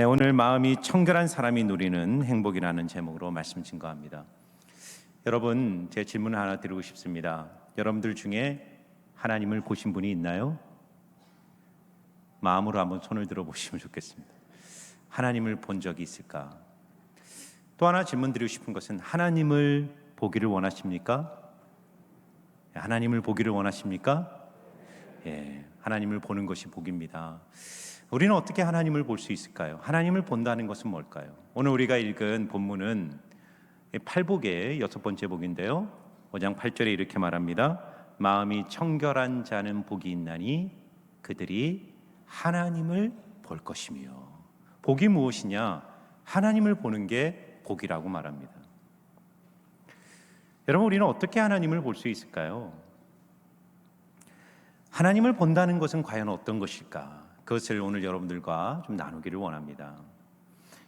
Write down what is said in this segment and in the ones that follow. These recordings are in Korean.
오늘 마음이 청결한 사람이 누리는 행복이라는 제목으로 말씀 증거합니다. 여러분, 제 질문 하나 드리고 싶습니다. 여러분들 중에 하나님을 보신 분이 있나요? 마음으로 한번 손을 들어 보시면 좋겠습니다. 하나님을 본 적이 있을까? 또 하나 질문 드리고 싶은 것은 하나님을 보기를 원하십니까? 하나님을 보기를 원하십니까? 하나님을 보는 것이 복입니다. 우리는 어떻게 하나님을 볼 수 있을까요? 하나님을 본다는 것은 뭘까요? 오늘 우리가 읽은 본문은 팔복의 6번째 복인데요, 5장 8절에 이렇게 말합니다. 마음이 청결한 자는 복이 있나니 그들이 하나님을 볼 것이며. 복이 무엇이냐? 하나님을 보는 게 복이라고 말합니다. 여러분, 우리는 어떻게 하나님을 볼 수 있을까요? 하나님을 본다는 것은 과연 어떤 것일까? 그것을 오늘 여러분들과 좀 나누기를 원합니다.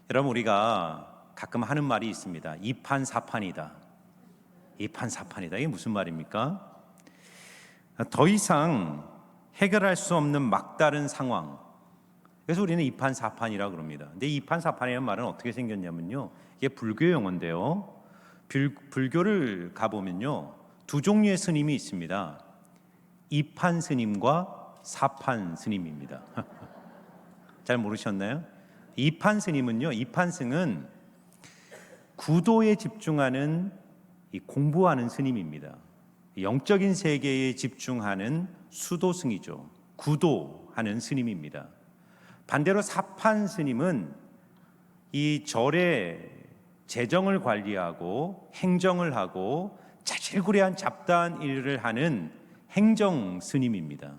여러분, 우리가 가끔 하는 말이 있습니다. 이판사판이다. 이판사판이다. 이게 무슨 말입니까? 더 이상 해결할 수 없는 막다른 상황. 그래서 우리는 이판사판이라고 그럽니다. 근데 이판사판이라는 말은 어떻게 생겼냐면요, 이게 불교 용어인데요, 불교를 가보면요, 두 종류의 스님이 있습니다. 이판 스님과 사판 스님입니다. 잘 모르셨나요? 이판 스님은요, 이판승은 구도에 집중하는 공부하는 스님입니다. 영적인 세계에 집중하는 수도승이죠. 구도하는 스님입니다. 반대로 사판 스님은 이 절의 재정을 관리하고 행정을 하고 자질구레한 잡다한 일을 하는 행정 스님입니다.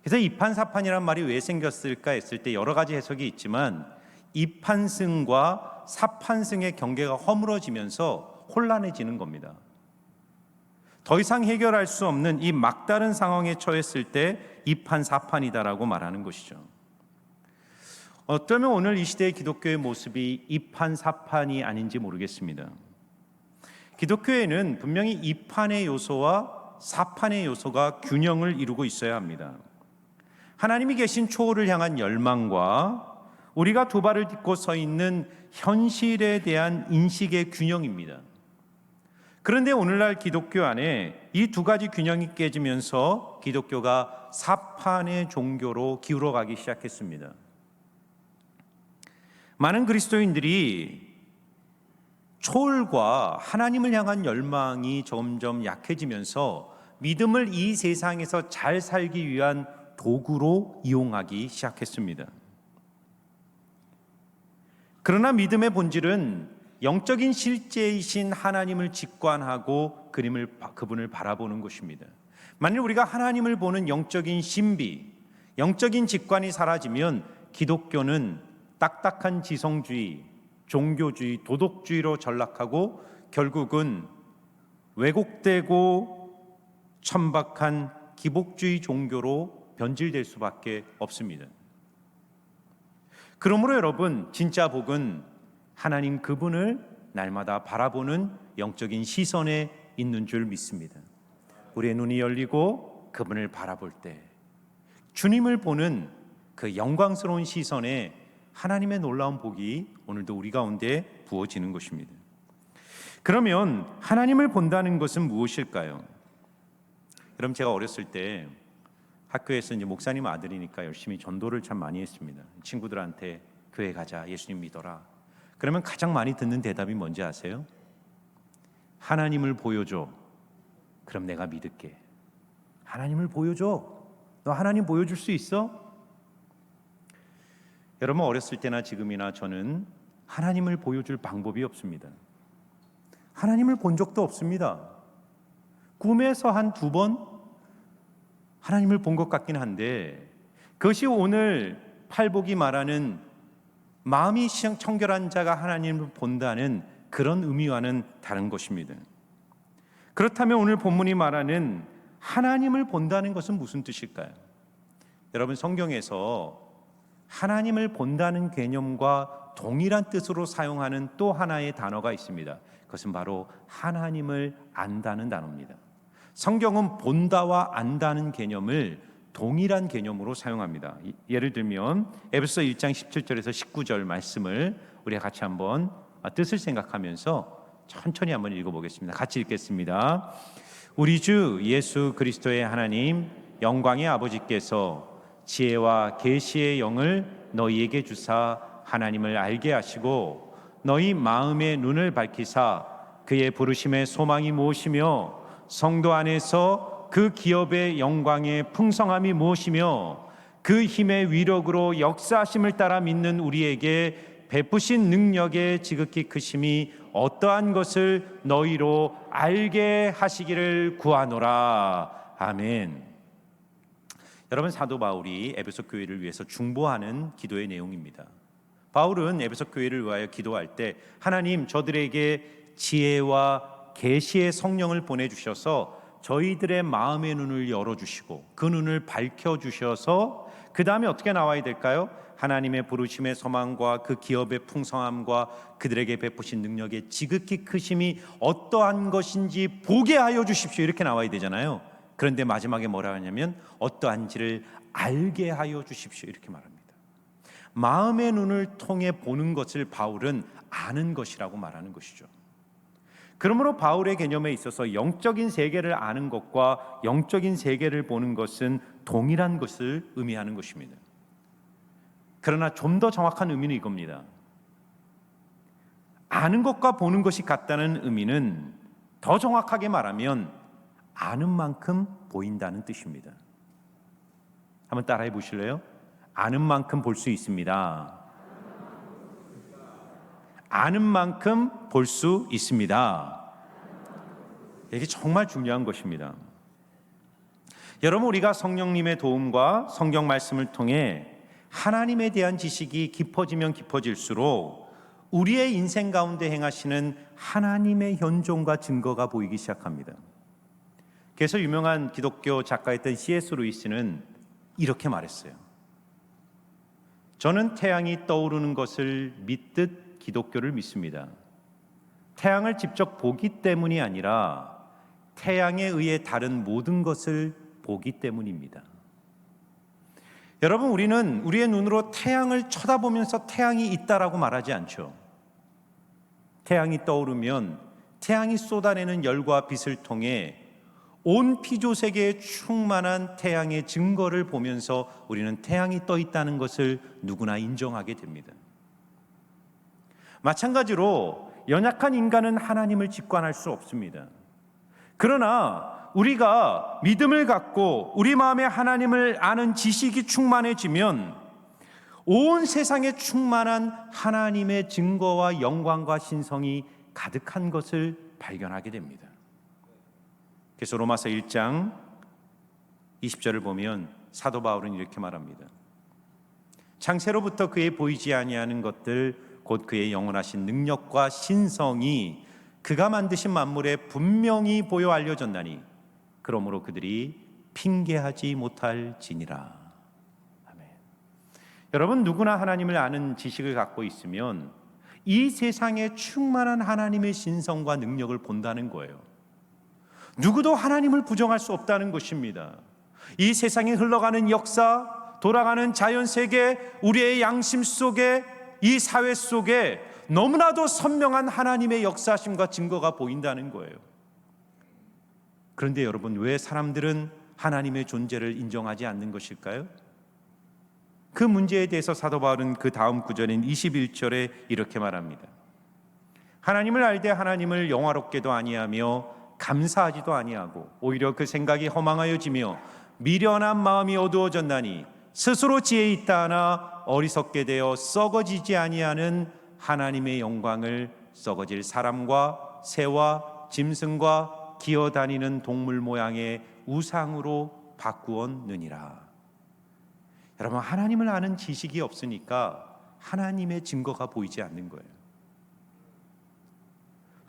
그래서 이판사판이란 말이 왜 생겼을까 했을 때 여러 가지 해석이 있지만, 이판승과 사판승의 경계가 허물어지면서 혼란해지는 겁니다. 더 이상 해결할 수 없는 이 막다른 상황에 처했을 때 이판사판이다라고 말하는 것이죠. 어쩌면 오늘 이 시대의 기독교의 모습이 이판사판이 아닌지 모르겠습니다. 기독교에는 분명히 이판의 요소와 사판의 요소가 균형을 이루고 있어야 합니다. 하나님이 계신 초월을 향한 열망과 우리가 두 발을 딛고 서 있는 현실에 대한 인식의 균형입니다. 그런데 오늘날 기독교 안에 이 두 가지 균형이 깨지면서 기독교가 사판의 종교로 기울어가기 시작했습니다. 많은 그리스도인들이 초월과 하나님을 향한 열망이 점점 약해지면서 믿음을 이 세상에서 잘 살기 위한 도구로 이용하기 시작했습니다. 그러나 믿음의 본질은 영적인 실제이신 하나님을 직관하고 그분을 바라보는 것입니다. 만일 우리가 하나님을 보는 영적인 신비, 영적인 직관이 사라지면 기독교는 딱딱한 지성주의, 종교주의, 도덕주의로 전락하고 결국은 왜곡되고 천박한 기복주의 종교로 변질될 수밖에 없습니다. 그러므로 여러분, 진짜 복은 하나님 그분을 날마다 바라보는 영적인 시선에 있는 줄 믿습니다. 우리의 눈이 열리고 그분을 바라볼 때 주님을 보는 그 영광스러운 시선에 하나님의 놀라운 복이 오늘도 우리 가운데 부어지는 것입니다. 그러면 하나님을 본다는 것은 무엇일까요? 여러분, 제가 어렸을 때 학교에서 이제 목사님 아들이니까 열심히 전도를 참 많이 했습니다. 친구들한테 교회 가자, 예수님 믿어라. 그러면 가장 많이 듣는 대답이 뭔지 아세요? 하나님을 보여줘. 그럼 내가 믿을게. 하나님을 보여줘. 너 하나님 보여줄 수 있어? 여러분, 어렸을 때나 지금이나 저는 하나님을 보여줄 방법이 없습니다. 하나님을 본 적도 없습니다. 꿈에서 한 2번 하나님을 본 것 같긴 한데, 그것이 오늘 팔복이 말하는 마음이 청결한 자가 하나님을 본다는 그런 의미와는 다른 것입니다. 그렇다면 오늘 본문이 말하는 하나님을 본다는 것은 무슨 뜻일까요? 여러분, 성경에서 하나님을 본다는 개념과 동일한 뜻으로 사용하는 또 하나의 단어가 있습니다. 그것은 바로 하나님을 안다는 단어입니다. 성경은 본다와 안다는 개념을 동일한 개념으로 사용합니다. 예를 들면 에베소 1장 17절에서 19절 말씀을 우리가 같이 한번 뜻을 생각하면서 천천히 한번 읽어보겠습니다. 같이 읽겠습니다. 우리 주 예수 그리스도의 하나님 영광의 아버지께서 지혜와 계시의 영을 너희에게 주사 하나님을 알게 하시고 너희 마음의 눈을 밝히사 그의 부르심의 소망이 무엇이며 성도 안에서 그 기업의 영광의 풍성함이 무엇이며 그 힘의 위력으로 역사하심을 따라 믿는 우리에게 베푸신 능력의 지극히 크심이 어떠한 것을 너희로 알게 하시기를 구하노라. 아멘. 여러분, 사도 바울이 에베소 교회를 위해서 중보하는 기도의 내용입니다. 바울은 에베소 교회를 위하여 기도할 때 하나님, 저들에게 지혜와 계시의 성령을 보내주셔서 저희들의 마음의 눈을 열어주시고 그 눈을 밝혀주셔서 그 다음에 어떻게 나와야 될까요? 하나님의 부르심의 소망과 그 기업의 풍성함과 그들에게 베푸신 능력의 지극히 크심이 어떠한 것인지 보게 하여 주십시오, 이렇게 나와야 되잖아요. 그런데 마지막에 뭐라 하냐면 어떠한지를 알게 하여 주십시오, 이렇게 말합니다. 마음의 눈을 통해 보는 것을 바울은 아는 것이라고 말하는 것이죠. 그러므로 바울의 개념에 있어서 영적인 세계를 아는 것과 영적인 세계를 보는 것은 동일한 것을 의미하는 것입니다. 그러나 좀 더 정확한 의미는 이겁니다. 아는 것과 보는 것이 같다는 의미는 더 정확하게 말하면 아는 만큼 보인다는 뜻입니다. 한번 따라해 보실래요? 아는 만큼 볼 수 있습니다. 아는 만큼 볼 수 있습니다. 이게 정말 중요한 것입니다. 여러분, 우리가 성령님의 도움과 성경 말씀을 통해 하나님에 대한 지식이 깊어지면 깊어질수록 우리의 인생 가운데 행하시는 하나님의 현존과 증거가 보이기 시작합니다. 그래서 유명한 기독교 작가였던 C.S. 루이스는 이렇게 말했어요. 저는 태양이 떠오르는 것을 믿듯 기독교를 믿습니다. 태양을 직접 보기 때문이 아니라 태양에 의해 다른 모든 것을 보기 때문입니다. 여러분, 우리는 우리의 눈으로 태양을 쳐다보면서 태양이 있다라고 말하지 않죠. 태양이 떠오르면 태양이 쏟아내는 열과 빛을 통해 온 피조세계에 충만한 태양의 증거를 보면서 우리는 태양이 떠 있다는 것을 누구나 인정하게 됩니다. 마찬가지로 연약한 인간은 하나님을 직관할 수 없습니다. 그러나 우리가 믿음을 갖고 우리 마음에 하나님을 아는 지식이 충만해지면 온 세상에 충만한 하나님의 증거와 영광과 신성이 가득한 것을 발견하게 됩니다. 그래서 로마서 1장 20절을 보면 사도 바울은 이렇게 말합니다. 창세로부터 그의 보이지 아니하는 것들 곧 그의 영원하신 능력과 신성이 그가 만드신 만물에 분명히 보여 알려졌나니 그러므로 그들이 핑계하지 못할지니라. 아멘. 여러분, 누구나 하나님을 아는 지식을 갖고 있으면 이 세상에 충만한 하나님의 신성과 능력을 본다는 거예요. 누구도 하나님을 부정할 수 없다는 것입니다. 이 세상에 흘러가는 역사, 돌아가는 자연세계, 우리의 양심 속에, 이 사회 속에 너무나도 선명한 하나님의 역사심과 증거가 보인다는 거예요. 그런데 여러분, 왜 사람들은 하나님의 존재를 인정하지 않는 것일까요? 그 문제에 대해서 사도 바울은 그 다음 구절인 21절에 이렇게 말합니다. 하나님을 알되 하나님을 영화롭게도 아니하며 감사하지도 아니하고 오히려 그 생각이 허망하여지며 미련한 마음이 어두워졌나니 스스로 지혜 있다 하나 어리석게 되어 썩어지지 아니하는 하나님의 영광을 썩어질 사람과 새와 짐승과 기어다니는 동물 모양의 우상으로 바꾸었느니라. 여러분, 하나님을 아는 지식이 없으니까 하나님의 증거가 보이지 않는 거예요.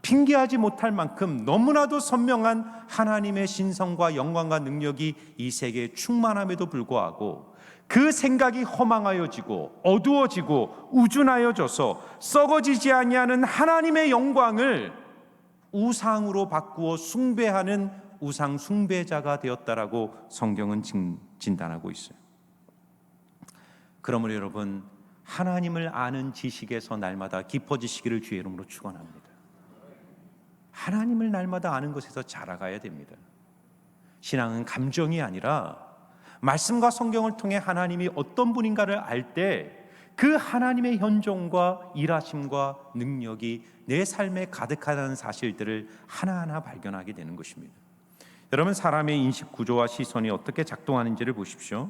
핑계하지 못할 만큼 너무나도 선명한 하나님의 신성과 영광과 능력이 이 세계에 충만함에도 불구하고 그 생각이 허망하여지고 어두워지고 우준하여져서 썩어지지 아니하는 하나님의 영광을 우상으로 바꾸어 숭배하는 우상 숭배자가 되었다라고 성경은 진단하고 있어요. 그러므로 여러분, 하나님을 아는 지식에서 날마다 깊어지시기를 주의 이름으로 축원합니다. 하나님을 날마다 아는 것에서 자라가야 됩니다. 신앙은 감정이 아니라 말씀과 성경을 통해 하나님이 어떤 분인가를 알 때 그 하나님의 현존과 일하심과 능력이 내 삶에 가득하다는 사실들을 하나하나 발견하게 되는 것입니다. 여러분, 사람의 인식 구조와 시선이 어떻게 작동하는지를 보십시오.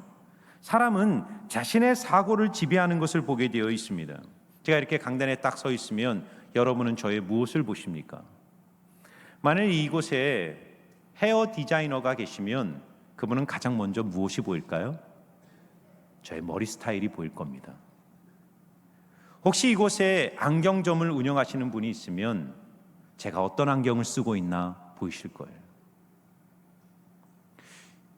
사람은 자신의 사고를 지배하는 것을 보게 되어 있습니다. 제가 이렇게 강단에 딱 서 있으면 여러분은 저의 무엇을 보십니까? 만약 이곳에 헤어 디자이너가 계시면 그분은 가장 먼저 무엇이 보일까요? 저의 머리 스타일이 보일 겁니다. 혹시 이곳에 안경점을 운영하시는 분이 있으면 제가 어떤 안경을 쓰고 있나 보이실 거예요.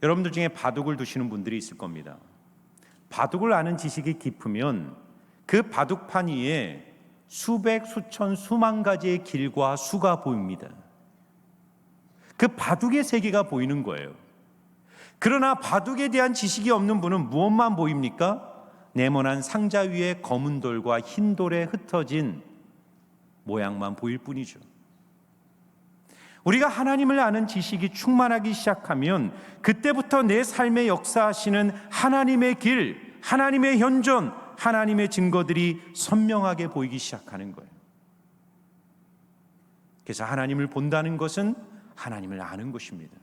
여러분들 중에 바둑을 두시는 분들이 있을 겁니다. 바둑을 아는 지식이 깊으면 그 바둑판 위에 수백, 수천, 수만 가지의 길과 수가 보입니다. 그 바둑의 세계가 보이는 거예요. 그러나 바둑에 대한 지식이 없는 분은 무엇만 보입니까? 네모난 상자 위에 검은 돌과 흰 돌에 흩어진 모양만 보일 뿐이죠. 우리가 하나님을 아는 지식이 충만하기 시작하면 그때부터 내 삶에 역사하시는 하나님의 길, 하나님의 현존, 하나님의 증거들이 선명하게 보이기 시작하는 거예요. 그래서 하나님을 본다는 것은 하나님을 아는 것입니다.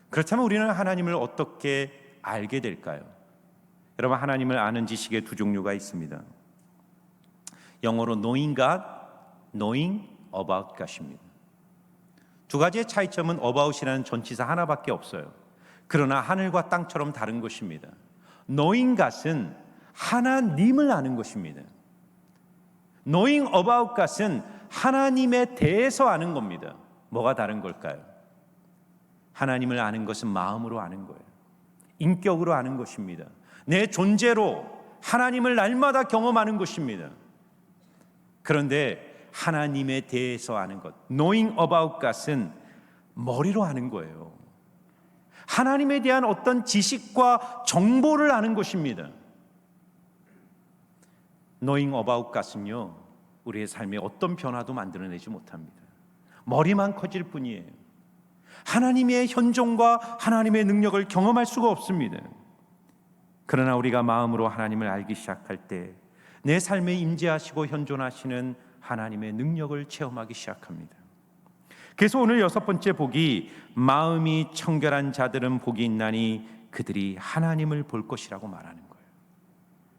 그렇다면 우리는 하나님을 어떻게 알게 될까요? 여러분, 하나님을 아는 지식의 두 종류가 있습니다. 영어로 knowing God, knowing about God입니다. 두 가지의 차이점은 about이라는 전치사 하나밖에 없어요. 그러나 하늘과 땅처럼 다른 것입니다. knowing God은 하나님을 아는 것입니다. knowing about God은 하나님에 대해서 아는 겁니다. 뭐가 다른 걸까요? 하나님을 아는 것은 마음으로 아는 거예요. 인격으로 아는 것입니다. 내 존재로 하나님을 날마다 경험하는 것입니다. 그런데 하나님에 대해서 아는 것, knowing about God은 머리로 아는 거예요. 하나님에 대한 어떤 지식과 정보를 아는 것입니다. knowing about God은요, 우리의 삶에 어떤 변화도 만들어내지 못합니다. 머리만 커질 뿐이에요. 하나님의 현존과 하나님의 능력을 경험할 수가 없습니다. 그러나 우리가 마음으로 하나님을 알기 시작할 때 내 삶에 임재하시고 현존하시는 하나님의 능력을 체험하기 시작합니다. 그래서 오늘 여섯 번째 복이 마음이 청결한 자들은 복이 있나니 그들이 하나님을 볼 것이라고 말하는 거예요.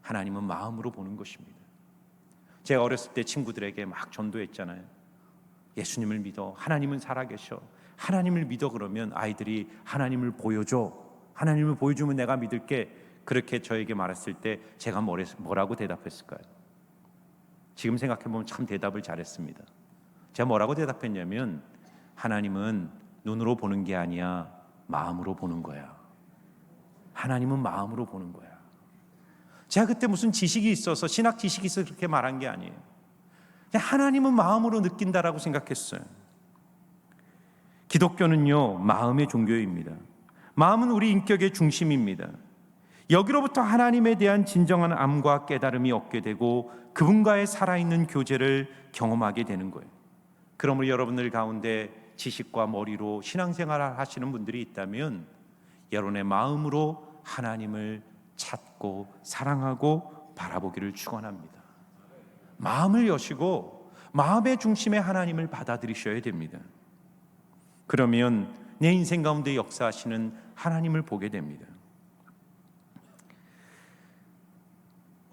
하나님은 마음으로 보는 것입니다. 제가 어렸을 때 친구들에게 막 전도했잖아요. 예수님을 믿어, 하나님은 살아계셔, 하나님을 믿어. 그러면 아이들이 하나님을 보여줘, 하나님을 보여주면 내가 믿을게, 그렇게 저에게 말했을 때 제가 뭐라고 대답했을까요? 지금 생각해보면 참 대답을 잘했습니다. 제가 뭐라고 대답했냐면, 하나님은 눈으로 보는 게 아니야, 마음으로 보는 거야. 하나님은 마음으로 보는 거야. 제가 그때 무슨 지식이 있어서, 신학 지식이 있어서 그렇게 말한 게 아니에요. 그냥 하나님은 마음으로 느낀다라고 생각했어요. 기독교는요, 마음의 종교입니다. 마음은 우리 인격의 중심입니다. 여기로부터 하나님에 대한 진정한 암과 깨달음이 얻게 되고 그분과의 살아있는 교제를 경험하게 되는 거예요. 그러므로 여러분들 가운데 지식과 머리로 신앙생활을 하시는 분들이 있다면 여러분의 마음으로 하나님을 찾고 사랑하고 바라보기를 축원합니다. 마음을 여시고 마음의 중심에 하나님을 받아들이셔야 됩니다. 그러면 내 인생 가운데 역사하시는 하나님을 보게 됩니다.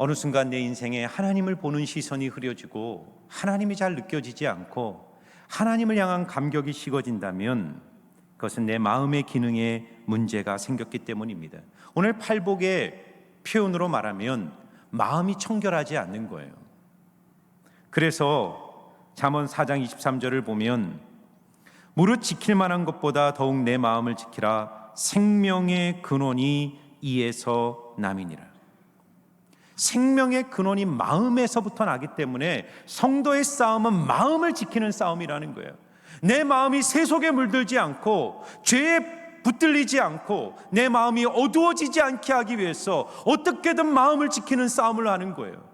어느 순간 내 인생에 하나님을 보는 시선이 흐려지고 하나님이 잘 느껴지지 않고 하나님을 향한 감격이 식어진다면 그것은 내 마음의 기능에 문제가 생겼기 때문입니다. 오늘 팔복의 표현으로 말하면 마음이 청결하지 않는 거예요. 그래서 잠언 4장 23절을 보면 무릇 지킬 만한 것보다 더욱 내 마음을 지키라. 생명의 근원이 이에서 남이니라. 생명의 근원이 마음에서부터 나기 때문에 성도의 싸움은 마음을 지키는 싸움이라는 거예요. 내 마음이 세속에 물들지 않고 죄에 붙들리지 않고 내 마음이 어두워지지 않게 하기 위해서 어떻게든 마음을 지키는 싸움을 하는 거예요.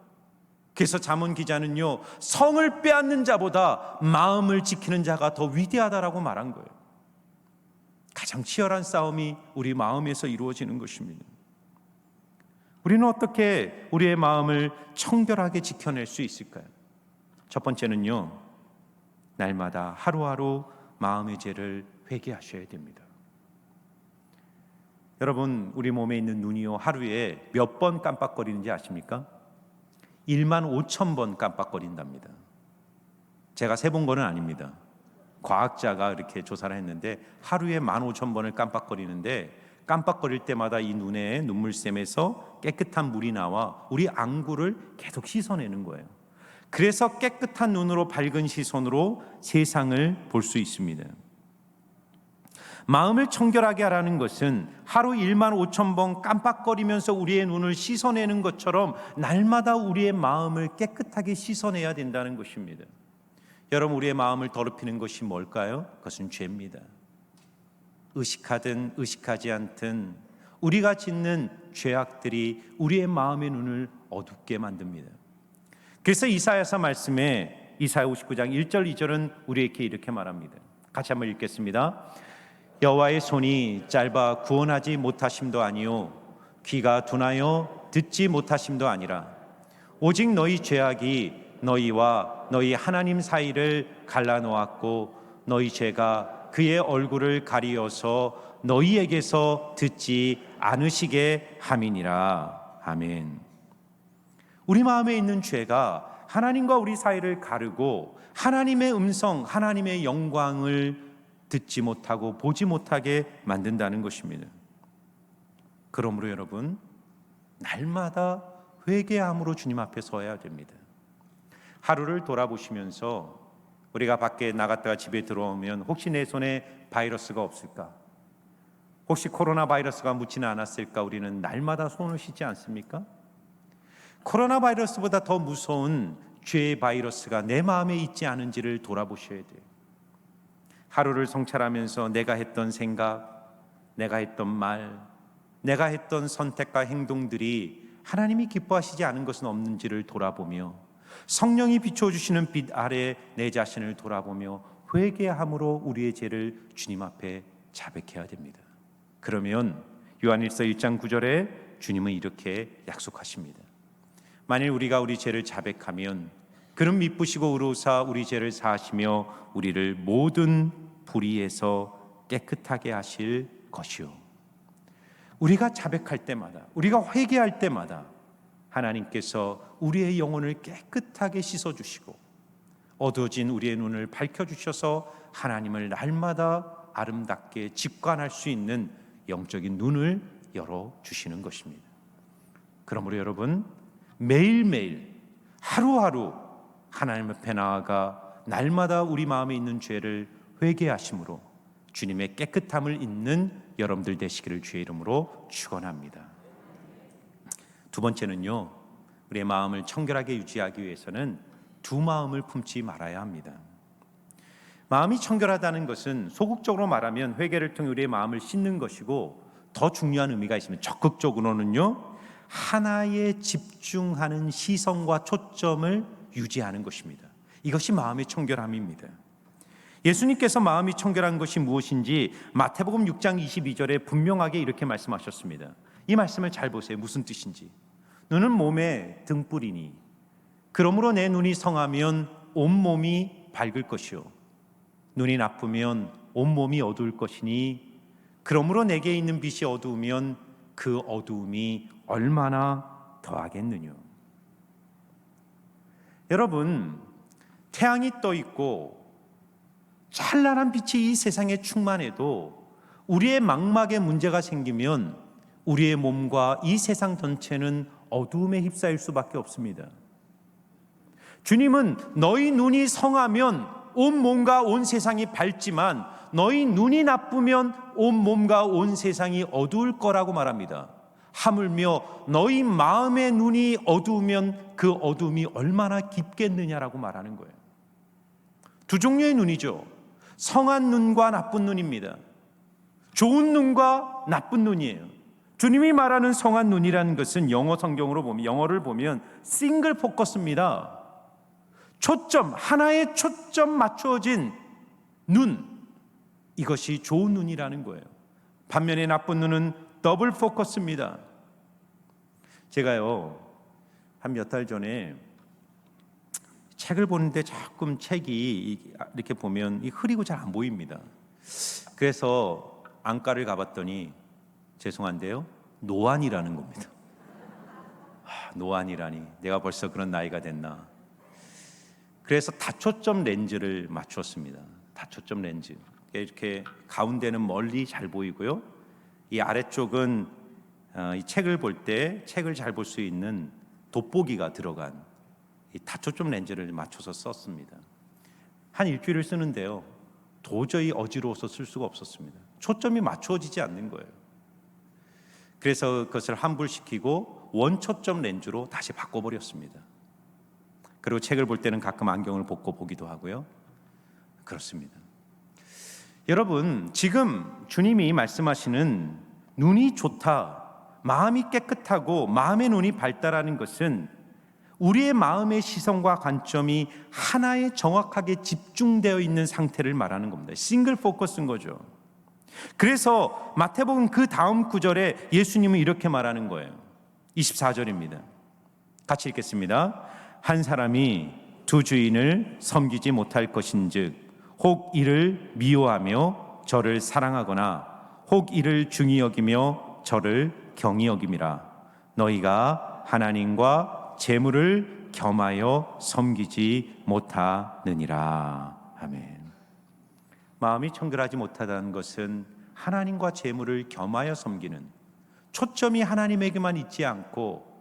그래서 잠언 기자는요, 성을 빼앗는 자보다 마음을 지키는 자가 더 위대하다라고 말한 거예요. 가장 치열한 싸움이 우리 마음에서 이루어지는 것입니다. 우리는 어떻게 우리의 마음을 청결하게 지켜낼 수 있을까요? 첫 번째는요, 날마다 하루하루 마음의 죄를 회개하셔야 됩니다. 여러분, 우리 몸에 있는 눈이요, 하루에 몇 번 깜빡거리는지 아십니까? 15,000번 깜빡거린답니다. 제가 세본 거는 아닙니다. 과학자가 이렇게 조사를 했는데 하루에 15,000번을 깜빡거리는데, 깜빡거릴 때마다 이 눈에 눈물샘에서 깨끗한 물이 나와 우리 안구를 계속 씻어내는 거예요. 그래서 깨끗한 눈으로, 밝은 시선으로 세상을 볼 수 있습니다. 마음을 청결하게 하라는 것은 하루 15,000번 깜빡거리면서 우리의 눈을 씻어내는 것처럼 날마다 우리의 마음을 깨끗하게 씻어내야 된다는 것입니다. 여러분, 우리의 마음을 더럽히는 것이 뭘까요? 그것은 죄입니다. 의식하든 의식하지 않든 우리가 짓는 죄악들이 우리의 마음의 눈을 어둡게 만듭니다. 그래서 이사야서 말씀에 이사야 59장 1절 2절은 우리에게 이렇게 말합니다. 같이 한번 읽겠습니다. 여호와의 손이 짧아 구원하지 못하심도 아니요 귀가 둔하여 듣지 못하심도 아니라 오직 너희 죄악이 너희와 너희 하나님 사이를 갈라놓았고 너희 죄가 그의 얼굴을 가리어서 너희에게서 듣지 않으시게 함이니라. 아멘. 우리 마음에 있는 죄가 하나님과 우리 사이를 가르고 하나님의 음성, 하나님의 영광을 듣지 못하고 보지 못하게 만든다는 것입니다. 그러므로 여러분, 날마다 회개함으로 주님 앞에 서야 됩니다. 하루를 돌아보시면서 우리가 밖에 나갔다가 집에 들어오면 혹시 내 손에 바이러스가 없을까? 혹시 코로나 바이러스가 묻지는 않았을까? 우리는 날마다 손을 씻지 않습니까? 코로나 바이러스보다 더 무서운 죄의 바이러스가 내 마음에 있지 않은지를 돌아보셔야 돼요. 하루를 성찰하면서 내가 했던 생각, 내가 했던 말, 내가 했던 선택과 행동들이 하나님이 기뻐하시지 않은 것은 없는지를 돌아보며 성령이 비춰주시는 빛 아래 내 자신을 돌아보며 회개함으로 우리의 죄를 주님 앞에 자백해야 됩니다. 그러면 요한일서 1장 9절에 주님은 이렇게 약속하십니다. 만일 우리가 우리 죄를 자백하면 그는 미쁘시고 의로우사 우리 죄를 사하시며 우리를 모든 불의에서 깨끗하게 하실 것이요. 우리가 자백할 때마다, 우리가 회개할 때마다 하나님께서 우리의 영혼을 깨끗하게 씻어주시고 어두워진 우리의 눈을 밝혀주셔서 하나님을 날마다 아름답게 직관할 수 있는 영적인 눈을 열어주시는 것입니다. 그러므로 여러분, 매일매일 하루하루 하나님 앞에 나아가 날마다 우리 마음에 있는 죄를 회개하심으로 주님의 깨끗함을 잇는 여러분들 되시기를 주의 이름으로 축원합니다. 두 번째는요, 우리의 마음을 청결하게 유지하기 위해서는 두 마음을 품지 말아야 합니다. 마음이 청결하다는 것은 소극적으로 말하면 회개를 통해 우리의 마음을 씻는 것이고, 더 중요한 의미가 있습니다. 적극적으로는요, 하나에 집중하는 시선과 초점을 유지하는 것입니다. 이것이 마음의 청결함입니다. 예수님께서 마음이 청결한 것이 무엇인지 마태복음 6장 22절에 분명하게 이렇게 말씀하셨습니다. 이 말씀을 잘 보세요. 무슨 뜻인지. 눈은 몸의 등불이니 그러므로 내 눈이 성하면 온몸이 밝을 것이요 눈이 나쁘면 온몸이 어두울 것이니 그러므로 내게 있는 빛이 어두우면 그 어두움이 얼마나 더하겠느냐. 여러분, 태양이 떠 있고 찬란한 빛이 이 세상에 충만해도 우리의 망막에 문제가 생기면 우리의 몸과 이 세상 전체는 어두움에 휩싸일 수밖에 없습니다. 주님은 너희 눈이 성하면 온 몸과 온 세상이 밝지만 너희 눈이 나쁘면 온 몸과 온 세상이 어두울 거라고 말합니다. 하물며 너희 마음의 눈이 어두우면 그 어두움이 얼마나 깊겠느냐라고 말하는 거예요. 두 종류의 눈이죠. 성한 눈과 나쁜 눈입니다. 좋은 눈과 나쁜 눈이에요. 주님이 말하는 성한 눈이라는 것은 영어를 보면 싱글 포커스입니다. 하나의 초점 맞추어진 눈, 이것이 좋은 눈이라는 거예요. 반면에 나쁜 눈은 더블 포커스입니다. 제가요, 한 몇 달 전에 책을 보는데 조금 책이 이렇게 보면 흐리고 잘 안 보입니다. 그래서 안과를 가봤더니 죄송한데요, 노안이라는 겁니다. 노안이라니, 내가 벌써 그런 나이가 됐나. 그래서 다초점 렌즈를 맞추었습니다. 다초점 렌즈. 이렇게 가운데는 멀리 잘 보이고요, 이 아래쪽은 이 책을 볼 때 책을 잘 볼 수 있는 돋보기가 들어간 이 다초점 렌즈를 맞춰서 썼습니다. 한 일주일을 쓰는데요, 도저히 어지러워서 쓸 수가 없었습니다. 초점이 맞추어지지 않는 거예요. 그래서 그것을 환불시키고 원초점 렌즈로 다시 바꿔버렸습니다. 그리고 책을 볼 때는 가끔 안경을 벗고 보기도 하고요. 그렇습니다. 여러분, 지금 주님이 말씀하시는 눈이 좋다, 마음이 깨끗하고 마음의 눈이 발달하는 것은 우리의 마음의 시선과 관점이 하나에 정확하게 집중되어 있는 상태를 말하는 겁니다. 싱글 포커스인 거죠. 그래서 마태복음 그 다음 구절에 예수님은 이렇게 말하는 거예요. 24절입니다. 같이 읽겠습니다. 한 사람이 두 주인을 섬기지 못할 것인즉 혹 이를 미워하며 저를 사랑하거나 혹 이를 중히 여기며 저를 경히 여김이라. 너희가 하나님과 재물을 겸하여 섬기지 못하느니라. 아멘. 마음이 청결하지 못하다는 것은 하나님과 재물을 겸하여 섬기는, 초점이 하나님에게만 있지 않고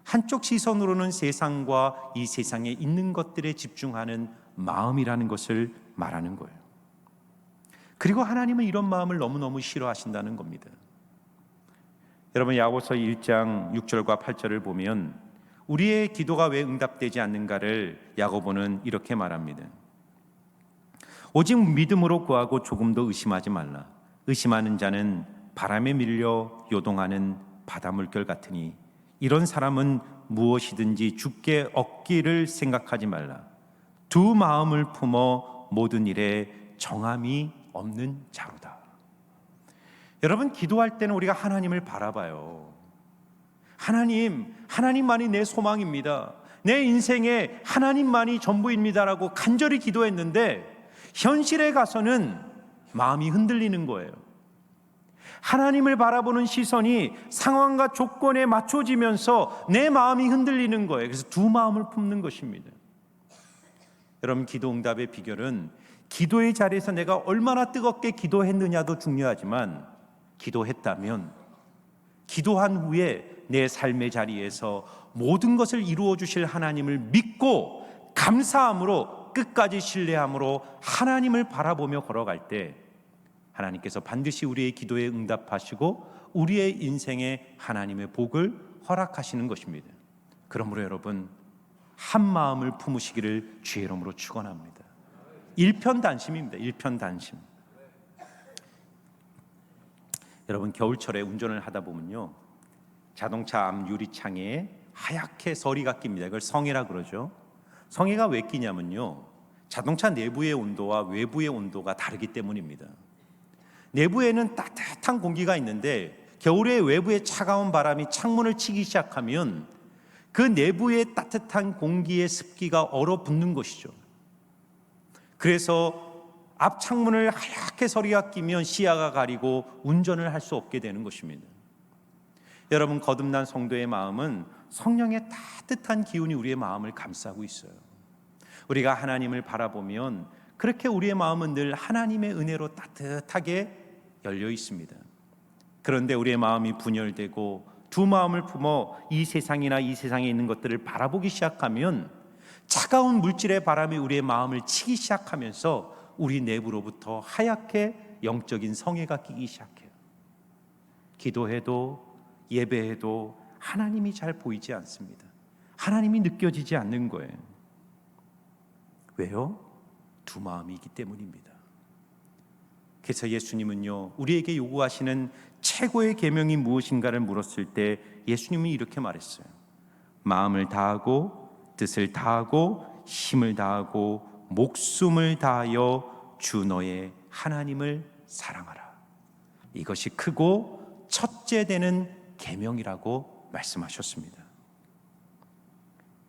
한쪽 시선으로는 세상과 이 세상에 있는 것들에 집중하는 마음이라는 것을 말하는 거예요. 그리고 하나님은 이런 마음을 너무너무 싫어하신다는 겁니다. 여러분, 야고보서 1장 6절과 8절을 보면 우리의 기도가 왜 응답되지 않는가를 야고보는 이렇게 말합니다. 오직 믿음으로 구하고 조금도 의심하지 말라. 의심하는 자는 바람에 밀려 요동하는 바다 물결 같으니 이런 사람은 무엇이든지 주께 얻기를 생각하지 말라. 두 마음을 품어 모든 일에 정함이 없는 자로다. 여러분, 기도할 때는 우리가 하나님을 바라봐요. 하나님만이 내 소망입니다. 내 인생에 하나님만이 전부입니다라고 간절히 기도했는데 현실에 가서는 마음이 흔들리는 거예요. 하나님을 바라보는 시선이 상황과 조건에 맞춰지면서 내 마음이 흔들리는 거예요. 그래서 두 마음을 품는 것입니다. 여러분, 기도 응답의 비결은 기도의 자리에서 내가 얼마나 뜨겁게 기도했느냐도 중요하지만, 기도했다면 기도한 후에 내 삶의 자리에서 모든 것을 이루어 주실 하나님을 믿고 감사함으로, 끝까지 신뢰함으로 하나님을 바라보며 걸어갈 때 하나님께서 반드시 우리의 기도에 응답하시고 우리의 인생에 하나님의 복을 허락하시는 것입니다. 그러므로 여러분, 한 마음을 품으시기를 주의 이름으로 축원합니다. 일편단심입니다. 일편단심. 여러분, 겨울철에 운전을 하다 보면요, 자동차 앞 유리창에 하얗게 서리가 낍니다. 이걸 성에라 그러죠. 성에가 왜 끼냐면요, 자동차 내부의 온도와 외부의 온도가 다르기 때문입니다. 내부에는 따뜻한 공기가 있는데 겨울에 외부의 차가운 바람이 창문을 치기 시작하면 그 내부의 따뜻한 공기의 습기가 얼어붙는 것이죠. 그래서 앞 창문을 하얗게 서리가 끼면 시야가 가리고 운전을 할 수 없게 되는 것입니다. 여러분, 거듭난 성도의 마음은 성령의 따뜻한 기운이 우리의 마음을 감싸고 있어요. 우리가 하나님을 바라보면 그렇게 우리의 마음은 늘 하나님의 은혜로 따뜻하게 열려 있습니다. 그런데 우리의 마음이 분열되고 두 마음을 품어 이 세상이나 이 세상에 있는 것들을 바라보기 시작하면 차가운 물질의 바람이 우리의 마음을 치기 시작하면서 우리 내부로부터 하얗게 영적인 성에가 끼기 시작해요. 기도해도 예배해도 하나님이 잘 보이지 않습니다. 하나님이 느껴지지 않는 거예요. 왜요? 두 마음이 있기 때문입니다. 그래서 예수님은요, 우리에게 요구하시는 최고의 계명이 무엇인가를 물었을 때 예수님은 이렇게 말했어요. 마음을 다하고 뜻을 다하고 힘을 다하고 목숨을 다하여 주 너의 하나님을 사랑하라. 이것이 크고 첫째 되는 계명이라고 말씀하셨습니다.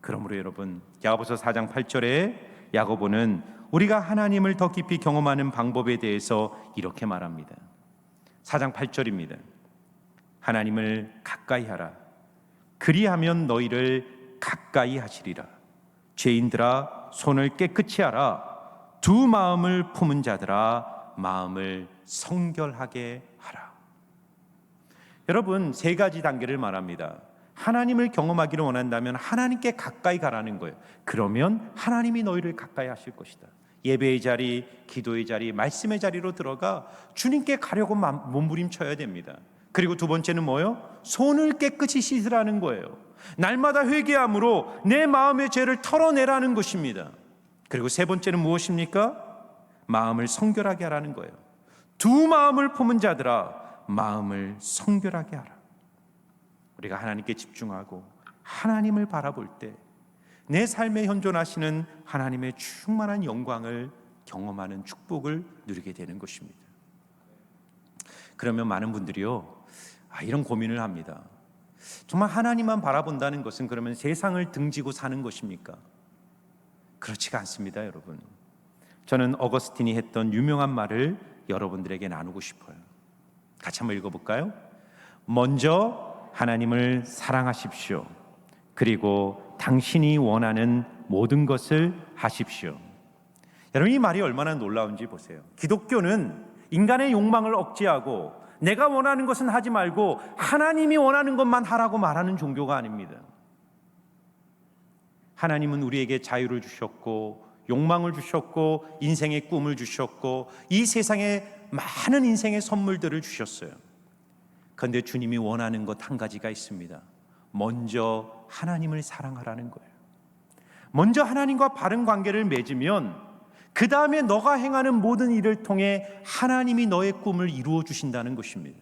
그러므로 여러분, 야고보서 4장 8절에 야고보는 우리가 하나님을 더 깊이 경험하는 방법에 대해서 이렇게 말합니다. 4장 8절입니다. 하나님을 가까이 하라. 그리하면 너희를 가까이 하시리라. 죄인들아 손을 깨끗이 하라. 두 마음을 품은 자들아 마음을 성결하게 하라. 여러분, 세 가지 단계를 말합니다. 하나님을 경험하기를 원한다면 하나님께 가까이 가라는 거예요. 그러면 하나님이 너희를 가까이 하실 것이다. 예배의 자리, 기도의 자리, 말씀의 자리로 들어가 주님께 가려고 몸부림쳐야 됩니다. 그리고 두 번째는 뭐예요? 손을 깨끗이 씻으라는 거예요. 날마다 회개함으로 내 마음의 죄를 털어내라는 것입니다. 그리고 세 번째는 무엇입니까? 마음을 성결하게 하라는 거예요. 두 마음을 품은 자들아 마음을 성결하게 하라. 우리가 하나님께 집중하고 하나님을 바라볼 때 내 삶에 현존하시는 하나님의 충만한 영광을 경험하는 축복을 누리게 되는 것입니다. 그러면 많은 분들이요, 이런 고민을 합니다. 정말 하나님만 바라본다는 것은 그러면 세상을 등지고 사는 것입니까? 그렇지가 않습니다, 여러분. 저는 어거스틴이 했던 유명한 말을 여러분들에게 나누고 싶어요. 같이 한번 읽어볼까요? 먼저 하나님을 사랑하십시오. 그리고 당신이 원하는 모든 것을 하십시오. 여러분, 이 말이 얼마나 놀라운지 보세요. 기독교는 인간의 욕망을 억제하고 내가 원하는 것은 하지 말고 하나님이 원하는 것만 하라고 말하는 종교가 아닙니다. 하나님은 우리에게 자유를 주셨고 욕망을 주셨고 인생의 꿈을 주셨고 이 세상에 많은 인생의 선물들을 주셨어요. 그런데 주님이 원하는 것 한 가지가 있습니다. 먼저 하나님을 사랑하라는 거예요. 먼저 하나님과 바른 관계를 맺으면 그 다음에 너가 행하는 모든 일을 통해 하나님이 너의 꿈을 이루어 주신다는 것입니다.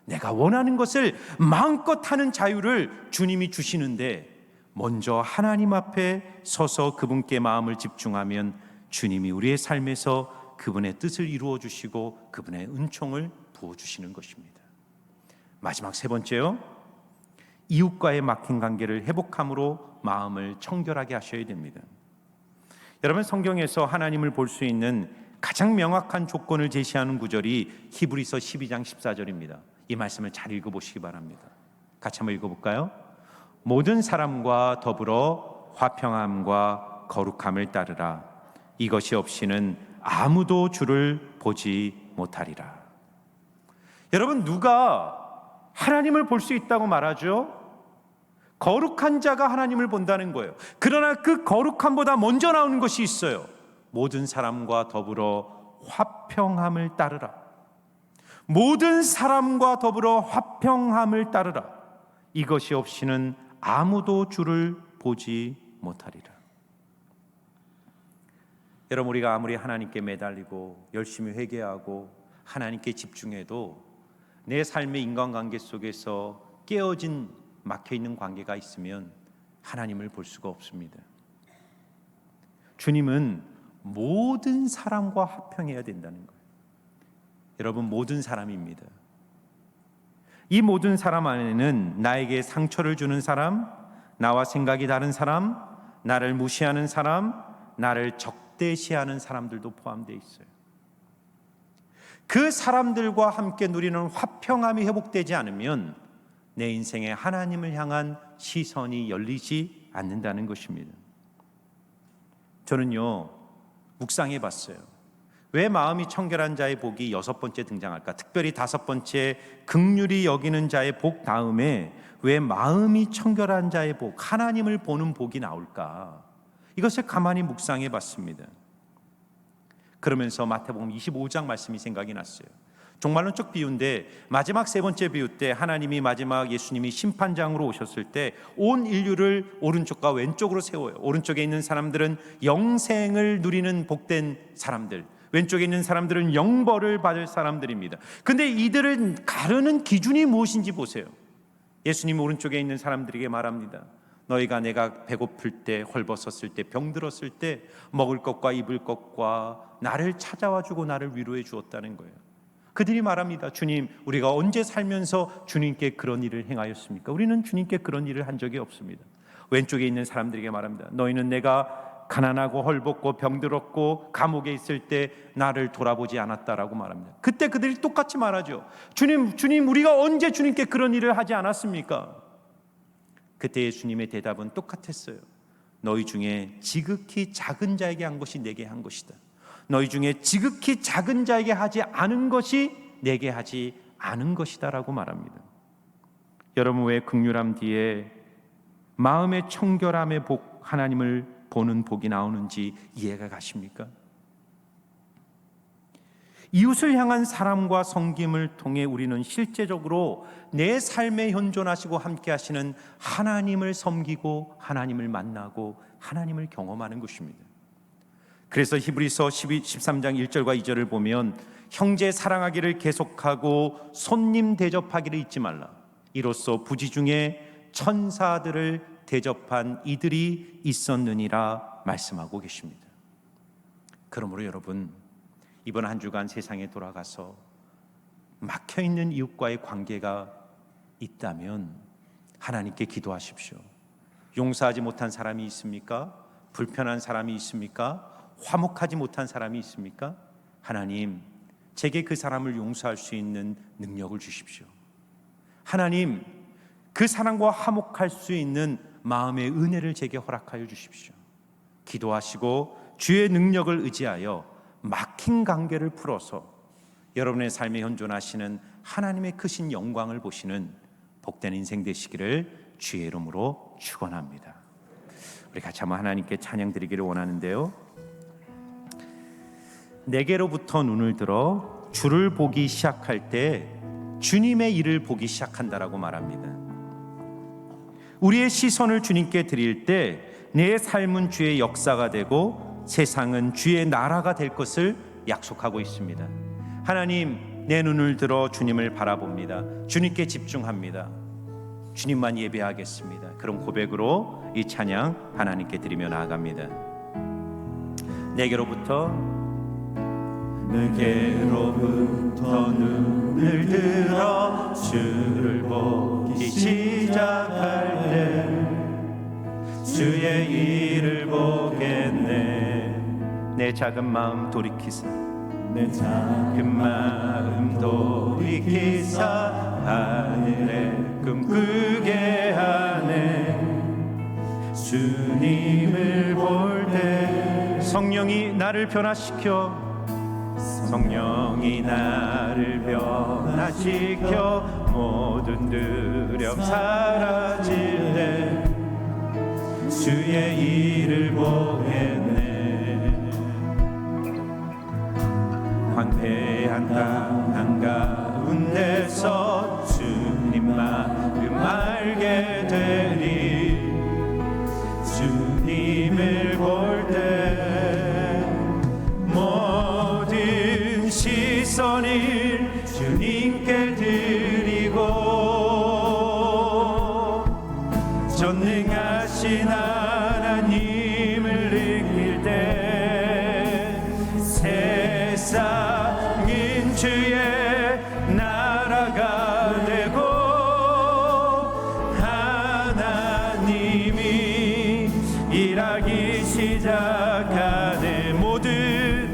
내가 원하는 것을 마음껏 하는 자유를 주님이 주시는데 먼저 하나님 앞에 서서 그분께 마음을 집중하면 주님이 우리의 삶에서 그분의 뜻을 이루어 주시고 그분의 은총을 부어 주시는 것입니다. 마지막 세 번째요, 이웃과의 막힌 관계를 회복함으로 마음을 청결하게 하셔야 됩니다. 여러분, 성경에서 하나님을 볼 수 있는 가장 명확한 조건을 제시하는 구절이 히브리서 12장 14절입니다. 이 말씀을 잘 읽어보시기 바랍니다. 같이 한번 읽어볼까요? 모든 사람과 더불어 화평함과 거룩함을 따르라. 이것이 없이는 아무도 주를 보지 못하리라. 여러분, 누가 하나님을 볼 수 있다고 말하죠? 거룩한 자가 하나님을 본다는 거예요. 그러나 그 거룩함보다 먼저 나오는 것이 있어요. 모든 사람과 더불어 화평함을 따르라. 모든 사람과 더불어 화평함을 따르라. 이것이 없이는 아무도 주를 보지 못하리라. 여러분, 우리가 아무리 하나님께 매달리고 열심히 회개하고 하나님께 집중해도 내 삶의 인간관계 속에서 깨어진 막혀있는 관계가 있으면 하나님을 볼 수가 없습니다. 주님은 모든 사람과 화평해야 된다는 거예요. 여러분, 모든 사람입니다. 이 모든 사람 안에는 나에게 상처를 주는 사람, 나와 생각이 다른 사람, 나를 무시하는 사람, 나를 적대시하는 사람들도 포함되어 있어요. 그 사람들과 함께 누리는 화평함이 회복되지 않으면 내 인생에 하나님을 향한 시선이 열리지 않는다는 것입니다. 저는요, 묵상해 봤어요. 왜 마음이 청결한 자의 복이 6번째 등장할까? 특별히 5번째 긍휼히 여기는 자의 복 다음에 왜 마음이 청결한 자의 복, 하나님을 보는 복이 나올까? 이것을 가만히 묵상해 봤습니다. 그러면서 마태복음 25장 말씀이 생각이 났어요. 정말로 쭉 비유인데 마지막 세 번째 비유 때 하나님이 마지막 예수님이 심판장으로 오셨을 때 온 인류를 오른쪽과 왼쪽으로 세워요. 오른쪽에 있는 사람들은 영생을 누리는 복된 사람들, 왼쪽에 있는 사람들은 영벌을 받을 사람들입니다. 근데 이들을 가르는 기준이 무엇인지 보세요. 예수님 오른쪽에 있는 사람들에게 말합니다. 너희가 내가 배고플 때, 헐벗었을 때, 병들었을 때 먹을 것과 입을 것과 나를 찾아와 주고 나를 위로해 주었다는 거예요. 그들이 말합니다. 주님, 우리가 언제 살면서 주님께 그런 일을 행하였습니까? 우리는 주님께 그런 일을 한 적이 없습니다. 왼쪽에 있는 사람들에게 말합니다. 너희는 내가 가난하고 헐벗고 병들었고 감옥에 있을 때 나를 돌아보지 않았다라고 말합니다. 그때 그들이 똑같이 말하죠. 주님, 우리가 언제 주님께 그런 일을 하지 않았습니까? 그때 예수님의 대답은 똑같았어요. 너희 중에 지극히 작은 자에게 한 것이 내게 한 것이다. 너희 중에 지극히 작은 자에게 하지 않은 것이 내게 하지 않은 것이다 라고 말합니다. 여러분, 왜 긍휼함 뒤에 마음의 청결함의 복, 하나님을 보는 복이 나오는지 이해가 가십니까? 이웃을 향한 사랑과 섬김을 통해 우리는 실제적으로 내 삶에 현존하시고 함께 하시는 하나님을 섬기고 하나님을 만나고 하나님을 경험하는 것입니다. 그래서 히브리서 13장 1절과 2절을 보면 형제 사랑하기를 계속하고 손님 대접하기를 잊지 말라. 이로써 부지 중에 천사들을 대접한 이들이 있었느니라 말씀하고 계십니다. 그러므로 여러분, 이번 한 주간 세상에 돌아가서 막혀있는 이웃과의 관계가 있다면 하나님께 기도하십시오. 용서하지 못한 사람이 있습니까? 불편한 사람이 있습니까? 화목하지 못한 사람이 있습니까? 하나님, 제게 그 사람을 용서할 수 있는 능력을 주십시오. 하나님, 그 사람과 화목할 수 있는 마음의 은혜를 제게 허락하여 주십시오. 기도하시고 주의 능력을 의지하여 막힌 관계를 풀어서 여러분의 삶에 현존하시는 하나님의 크신 영광을 보시는 복된 인생 되시기를 주의 이름으로 축원합니다. 우리 같이 한번 하나님께 찬양 드리기를 원하는데요, 내게로부터 눈을 들어 주를 보기 시작할 때 주님의 일을 보기 시작한다라고 말합니다. 우리의 시선을 주님께 드릴 때 내 삶은 주의 역사가 되고 세상은 주의 나라가 될 것을 약속하고 있습니다. 하나님, 내 눈을 들어 주님을 바라봅니다. 주님께 집중합니다. 주님만 예배하겠습니다. 그런 고백으로 이 찬양 하나님께 드리며 나아갑니다. 내게로부터 눈을 들어 주를 보기 시작할 때 주의 일을 보겠네. 내 작은 마음 돌이키사 하늘에 꿈꾸게 하네. 주님을 볼 때 성령이 나를 변화시켜 모든 두려움 사라질 때 주의 일을 보겠네. 황폐한 땅 한가운데서 주님 마음 알게 되리. 주님을 볼 때 모든 시선을 주님께 드리고 전능하신 하나님을 느낄 때 세상은 주의 나라가 되고 하나님이 일하기 시작하네. 모든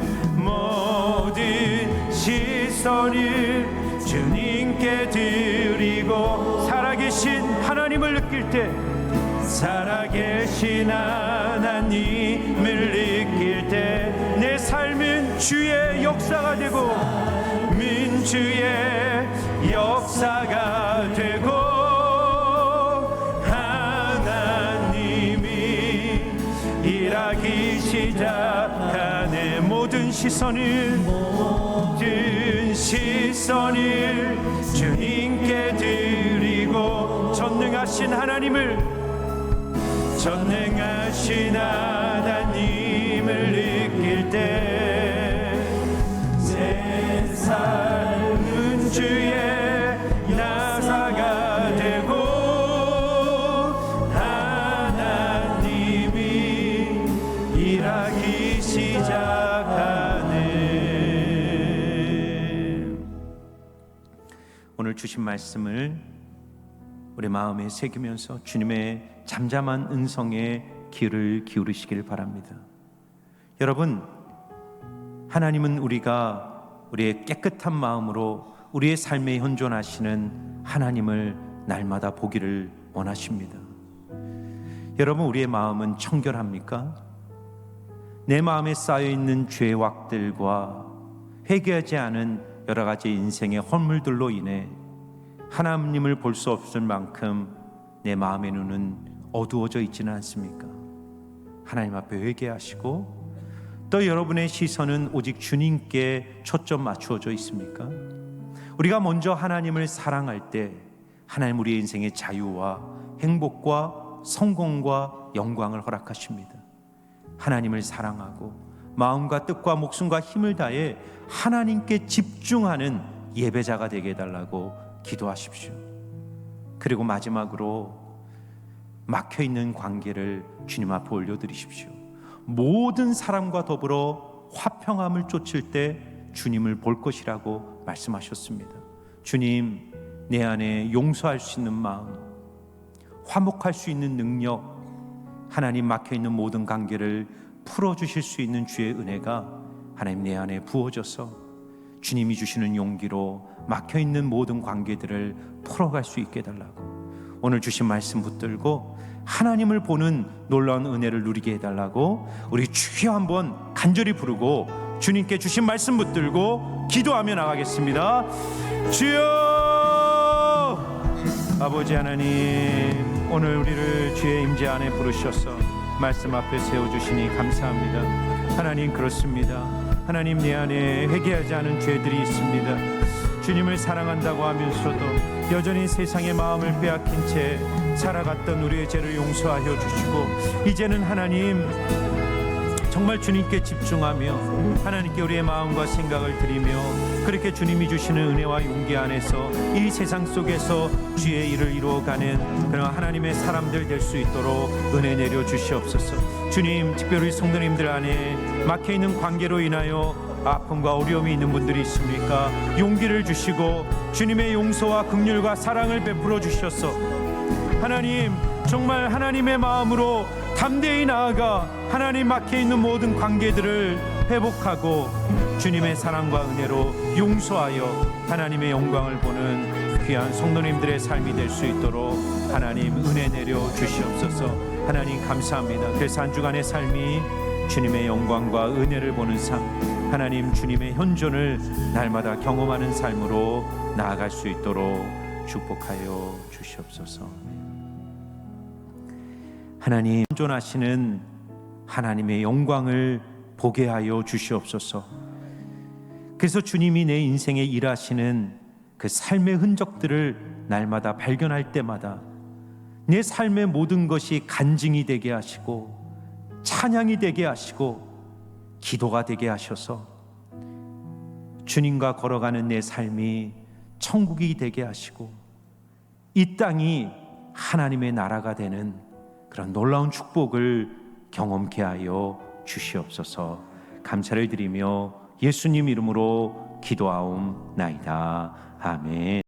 시선을 주님께 드리고 살아계신 하나님을 느낄 때 살아계신 하나님을 느낄 때 내 삶은 주의 역사가 되고 민주의 역사가 되고 하나님이 일하기 시작하네. 모든 시선을 주님께 드리고 전능하신 하나님을 느낄 때 주신 말씀을 우리 마음에 새기면서 주님의 잠잠한 음성에 귀를 기울이시길 바랍니다. 여러분, 하나님은 우리의 깨끗한 마음으로 우리의 삶에 현존하시는 하나님을 날마다 보기를 원하십니다. 여러분, 우리의 마음은 청결합니까? 내 마음에 쌓여있는 죄의 왁들과 회개하지 않은 여러 가지 인생의 허물들로 인해 하나님을 볼 수 없을 만큼 내 마음의 눈은 어두워져 있지는 않습니까? 하나님 앞에 회개하시고 또 여러분의 시선은 오직 주님께 초점 맞추어져 있습니까? 우리가 먼저 하나님을 사랑할 때 하나님 우리의 인생의 자유와 행복과 성공과 영광을 허락하십니다. 하나님을 사랑하고 마음과 뜻과 목숨과 힘을 다해 하나님께 집중하는 예배자가 되게 해달라고 기도하십시오. 그리고 마지막으로 막혀있는 관계를 주님 앞에 올려드리십시오. 모든 사람과 더불어 화평함을 쫓을 때 주님을 볼 것이라고 말씀하셨습니다. 주님, 내 안에 용서할 수 있는 마음, 화목할 수 있는 능력, 하나님 막혀있는 모든 관계를 풀어주실 수 있는 주의 은혜가 하나님 내 안에 부어져서 주님이 주시는 용기로 막혀있는 모든 관계들을 풀어갈 수 있게 해달라고, 오늘 주신 말씀 붙들고 하나님을 보는 놀라운 은혜를 누리게 해달라고 우리 주여 한번 간절히 부르고 주님께 주신 말씀 붙들고 기도하며 나가겠습니다. 주여! 아버지 하나님, 오늘 우리를 주의 임재 안에 부르셔서 말씀 앞에 세워주시니 감사합니다. 하나님, 그렇습니다. 하나님, 내 안에 회개하지 않은 죄들이 있습니다. 주님을 사랑한다고 하면서도 여전히 세상의 마음을 빼앗긴 채 살아갔던 우리의 죄를 용서하여 주시고, 이제는 하나님 정말 주님께 집중하며 하나님께 우리의 마음과 생각을 드리며 그렇게 주님이 주시는 은혜와 용기 안에서 이 세상 속에서 주의 일을 이루어가는 그런 하나님의 사람들 될 수 있도록 은혜 내려 주시옵소서. 주님, 특별히 성도님들 안에 막혀있는 관계로 인하여 아픔과 어려움이 있는 분들이 있습니까? 용기를 주시고 주님의 용서와 긍휼과 사랑을 베풀어 주셔서 하나님, 정말 하나님의 마음으로 담대히 나아가 하나님 막혀있는 모든 관계들을 회복하고 주님의 사랑과 은혜로 용서하여 하나님의 영광을 보는 귀한 성도님들의 삶이 될 수 있도록 하나님 은혜 내려 주시옵소서. 하나님 감사합니다. 그래서 한 주간의 삶이 주님의 영광과 은혜를 보는 삶, 하나님 주님의 현존을 날마다 경험하는 삶으로 나아갈 수 있도록 축복하여 주시옵소서. 하나님, 현존하시는 하나님의 영광을 보게 하여 주시옵소서. 그래서 주님이 내 인생에 일하시는 그 삶의 흔적들을 날마다 발견할 때마다 내 삶의 모든 것이 간증이 되게 하시고 찬양이 되게 하시고 기도가 되게 하셔서 주님과 걸어가는 내 삶이 천국이 되게 하시고 이 땅이 하나님의 나라가 되는 그런 놀라운 축복을 경험케 하여 주시옵소서. 감사를 드리며 예수님 이름으로 기도하옵나이다. 아멘.